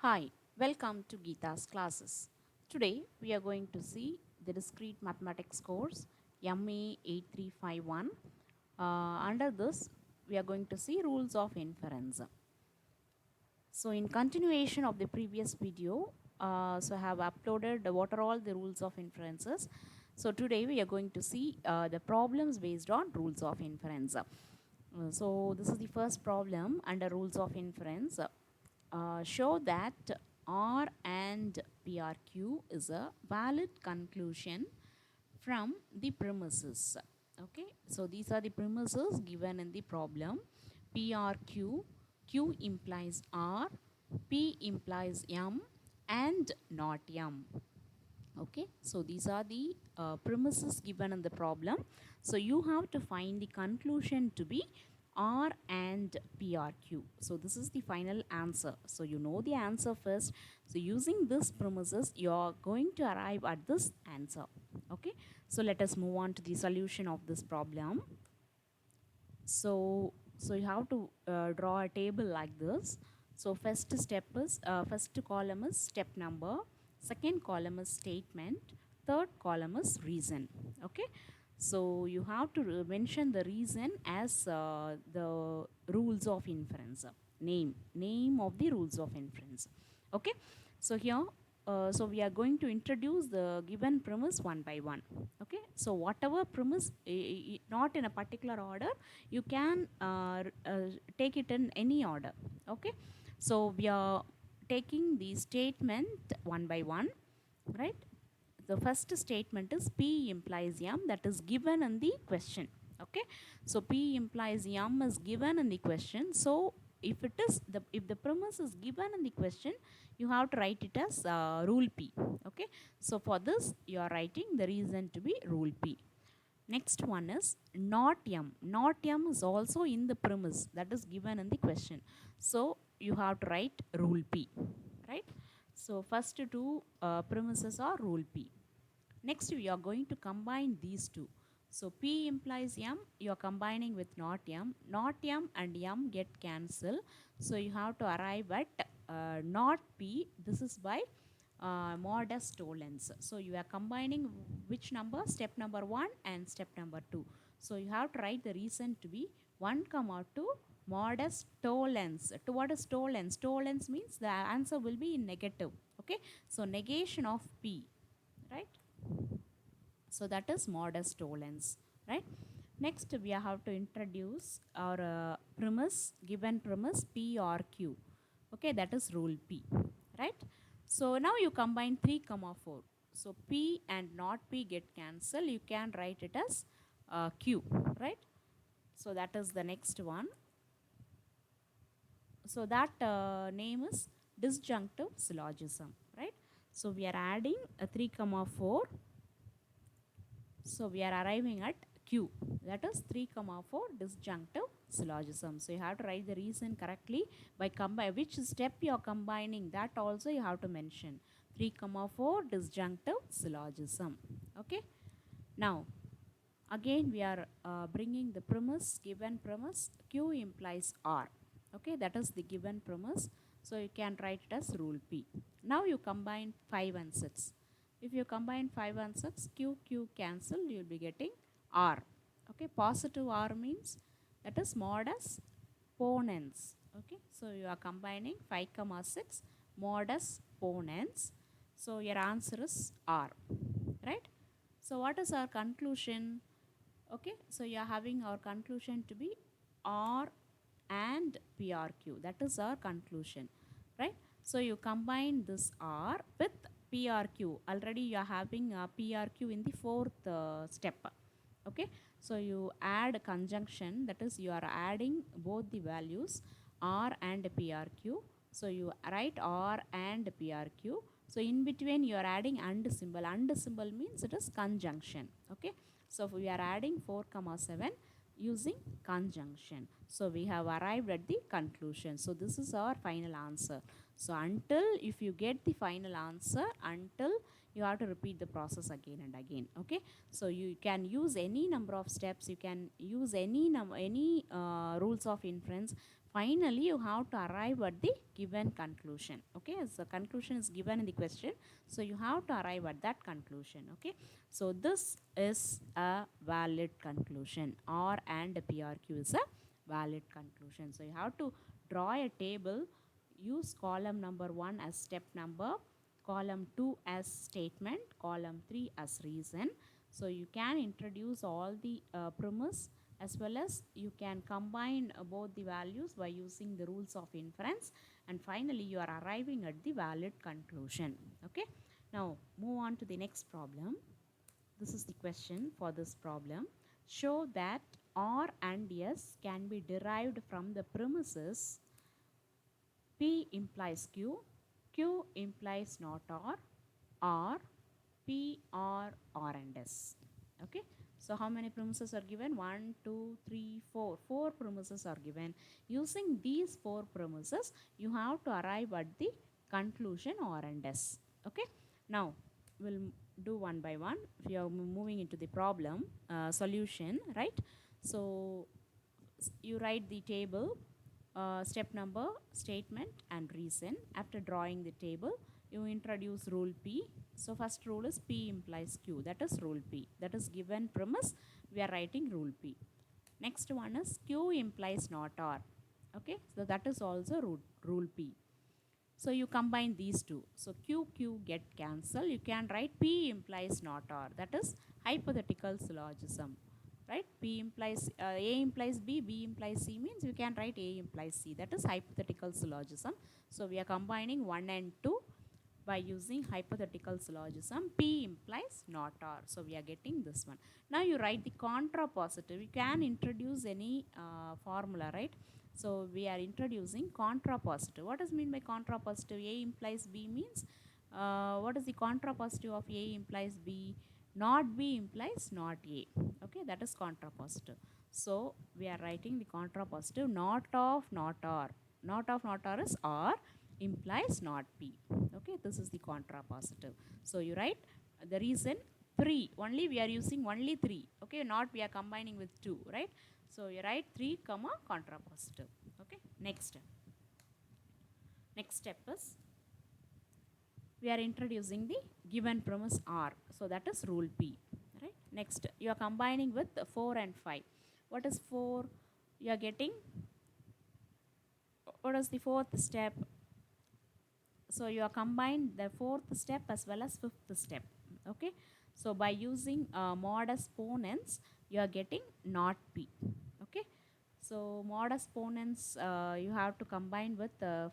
Hi, welcome to Geeta's classes. Today we are going to see the discrete mathematics course MA 8351. Under this, we are going to see rules of inference. So, in continuation of the previous video, I have uploaded what are all the rules of inferences. So, today we are going to see the problems based on rules of inference. So, this is the first problem under rules of inference. Show that R and PRQ is a valid conclusion from the premises. Okay, so these are the premises given in the problem. PRQ, Q implies R, P implies M, and not M. Okay, so these are the premises given in the problem. So you have to find the conclusion to be R and PRQ. So this is the final answer. So you know the answer first. So using this premises, you are going to arrive at this answer. Okay, so let us move on to the solution of this problem. So you have to draw a table like this. So first column is step number, second column is statement, third column is reason. Okay, so you have to mention the reason as the rules of inference, name of the rules of inference. Okay, so here so we are going to introduce the given premise one by one. Okay, so whatever premise, not in a particular order, you can take it in any order. Okay, so we are taking the statement one by one, right? The first statement is P implies M, that is given in the question. Okay, so P implies M is given in the question. So if the premise is given in the question, you have to write it as rule P. Okay, so for this you are writing the reason to be rule P. Next one is not M. Not M is also in the premise that is given in the question. So you have to write rule P, right? So first two premises are rule P. Next we are going to combine these two. So P implies M, you are combining with not M. Not M and M get cancelled. So you have to arrive at not P. This is by modus tollens. So you are combining which number? Step number 1 and step number 2. So you have to write the reason to be 1 comma 2 modus tollens. To what is tollens? Tollens means the answer will be in negative. Okay, so negation of P, right? So that is modus tollens, right? Next we have to introduce our given premise P or Q. Okay, that is rule P, right? So now you combine 3 comma 4. So P and not P get cancelled. You can write it as Q, right? So that is the next one. So that name is disjunctive syllogism, right? So we are adding a 3 comma 4. So we are arriving at Q, that is 3 comma 4 disjunctive syllogism. So you have to write the reason correctly by which step you are combining, that also you have to mention. 3 comma 4 disjunctive syllogism. Okay, now again we are bringing the premise, given premise Q implies R. Okay, that is the given premise. So you can write it as rule P. Now you combine 5 and 6. If you combine 5 and 6, Q cancel, you will be getting R. Okay, positive R means that is modus ponens. Okay, so you are combining 5 comma 6 modus ponens. So your answer is R, right? So what is our conclusion? Okay, so you are having our conclusion to be R and PRQ. That is our conclusion, right? So you combine this R with PRQ. Already you are having PRQ in the fourth step. Okay, so you add conjunction, that is you are adding both the values R and PRQ. So you write R and PRQ. So in between you are adding and symbol. And symbol means it is conjunction. Okay, so we are adding 4 comma 7 using conjunction. So we have arrived at the conclusion. So this is our final answer. So until, if you get the final answer, until you have to repeat the process again and again. Okay, so you can use any number of steps, you can use any rules of inference finally you have to arrive at the given conclusion. Okay, as the conclusion is given in the question, so you have to arrive at that conclusion. Okay, so this is a valid conclusion. R and PRQ is a valid conclusion. So you have to draw a table, use column number 1 as step number, column 2 as statement, column 3 as reason. So you can introduce all the premise, as well as you can combine both the values by using the rules of inference, and finally you are arriving at the valid conclusion. Okay, now move on to the next problem. This is the question for this problem. Show that R and S can be derived from the premises P implies Q, Q implies not R, P, R and S. Okay, so how many premises are given? 1, 2, 3, 4. 4 premises are given. Using these 4 premises, you have to arrive at the conclusion R and S. Okay, now we'll do one by one. We are moving into the problem solution, right? So you write the table, step number, statement and reason. After drawing the table, you introduce rule P. So first rule is P implies Q, that is rule P. That is given premise, we are writing rule P. Next one is Q implies not R. Okay, so that is also rule P. So you combine these two. So Q get cancelled. You can write P implies not R. That is hypothetical syllogism. Right? P implies A implies B, B implies C means you can write A implies C. That is hypothetical syllogism. So we are combining 1 and 2 by using hypothetical syllogism. P implies not R. So we are getting this one. Now you write the contrapositive. You can introduce any formula, right? So we are introducing contrapositive. What does mean by contrapositive? A implies B means what is the contrapositive of A implies B? Not B implies not A. Okay, that is contrapositive. So we are writing the contrapositive. Not of not R. Not of not R is R implies not P. Okay, this is the contrapositive. So you write the reason 3. Only we are using only 3. Okay, not we are combining with 2, right? So you write 3 comma contrapositive. Okay, next step is we are introducing the given premise R. So that is rule P. Right? Next, you are combining with 4 and 5. What is 4? You are getting, what is the fourth step? So you are combined the fourth step as well as fifth step. Okay. So by using modus ponens, you are getting not P. Okay. So modus ponens you have to combine with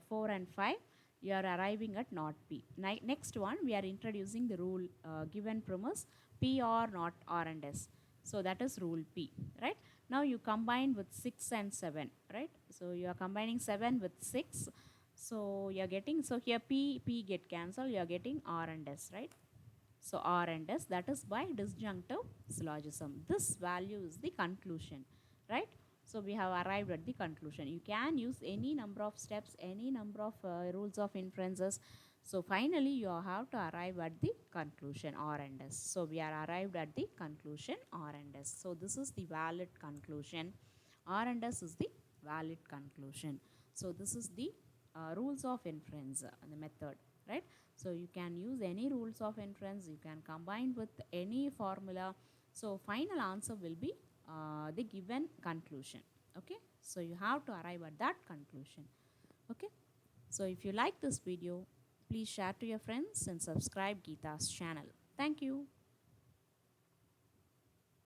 4 and 5. You are arriving at not P. Next one, we are introducing the rule given premise P or not R and S. So that is rule P, right? Now you combine with 6 and 7, right? So you are combining 7 with 6. So you are getting, so here P get cancelled, you are getting R and S, right? So R and S, that is by disjunctive syllogism. This value is the conclusion, right? So we have arrived at the conclusion. You can use any number of steps, any number of rules of inferences. So finally you have to arrive at the conclusion R and S. So we are arrived at the conclusion R and S. So this is the valid conclusion. R and S is the valid conclusion. So this is the rules of inference, the method, right? So you can use any rules of inference, you can combine with any formula. So final answer will be the given conclusion. Okay, so you have to arrive at that conclusion. Okay, so if you like this video, please share to your friends and subscribe Geeta's channel. Thank you.